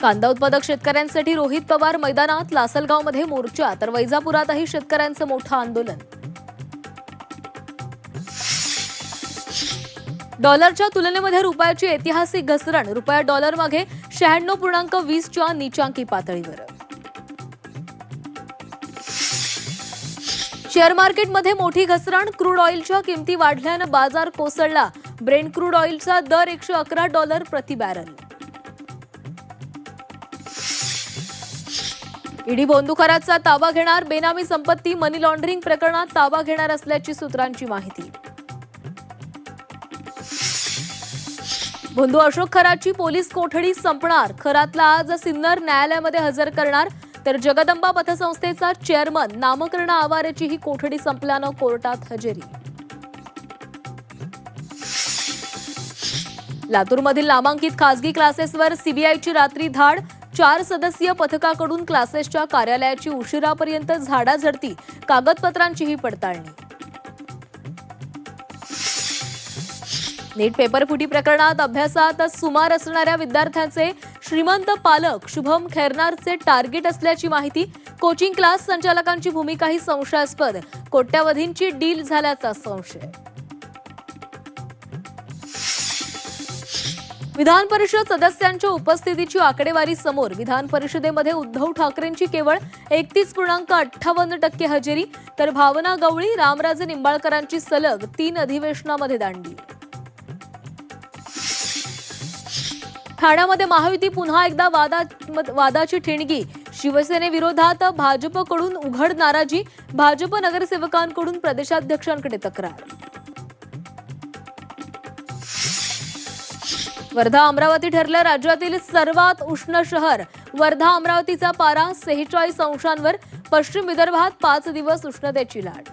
कांदा उत्पादक शेतकऱ्यांसाठी रोहित पवार मैदानात, लासलगावमध्ये मोर्चा तर वैजापुरातही शेतकऱ्यांचं मोठं आंदोलन. डॉलरच्या तुलनेमध्ये रुपयाची ऐतिहासिक घसरण, रुपया डॉलर मागे 96.20 च्या नीचांकी पातळीवर. शेअर मार्केटमध्ये मोठी घसरण, क्रूड ऑइलच्या किमती वाढल्यानं बाजार कोसळला. ब्रेंट क्रूड ऑइलचा दर $111 प्रति बॅरल. ईडी बोंदुखराचा ताबा घेणार, बेनामी संपत्ती मनी लॉन्ड्रिंग प्रकरणात ताबा घेणार असल्याची सूत्रांची माहिती. भोंदू अशोक खराची पोलीस कोठडी संपणार, खरातला आज सिन्नर न्यायालयामध्ये हजर करणार, तर जगदंबा पतसंस्थेचा चेअरमन नामकरण आवारेची ही कोठडी संपल्यानं कोर्टात हजेरी. लातूरमधील नामांकित खासगी क्लासेसवर सीबीआयची रात्री धाड, 4 सदस्यीय पथकाकडून क्लासेसच्या कार्यालयाची उशिरापर्यंत झाडाझडती, कागदपत्रांचीही पडताळणी. नीट पेपरफुटी प्रकरणात अभ्यासात सुमार असणाऱ्या विद्यार्थ्यांचे श्रीमंत पालक शुभम खैरनारचे टार्गेट असल्याची माहिती. कोचिंग क्लास संचालकांची भूमिकाही संशयास्पद, कोट्यावधींची डील झाल्याचा संशय. विधान परिषद सदस्यांच्या उपस्थितीची आकडेवारी समोर, विधान परिषदेमध्ये उद्धव ठाकरेंची केवळ 31.58% हजेरी, तर भावना गवळी, रामराजे निंबाळकरांची सलग 3 अधिवेशनामध्ये दांडी. ठाण्यामध्ये महायुती पुन्हा एकदा वादाची ठिणगी, शिवसेनेविरोधात भाजपकडून उघड नाराजी, भाजप नगरसेवकांकडून प्रदेशाध्यक्षांकडे तक्रार. वर्धा अमरावती ठरलं राज्यातील सर्वात उष्ण शहर, वर्धा अमरावतीचा पारा 46 अंशांवर, पश्चिम विदर्भात 5 दिवस उष्णतेची लाट.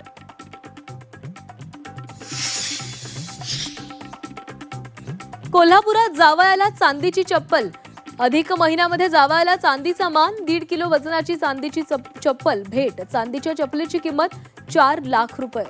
कोल्हापुरात जावयाला चांदीची चप्पल, अधिक महिन्यामध्ये जावयाला चांदीचा मान, 1.5 किलो वजनाची चांदीची चप्पल भेट, चांदीच्या चप्पलीची किंमत 4 लाख रुपये.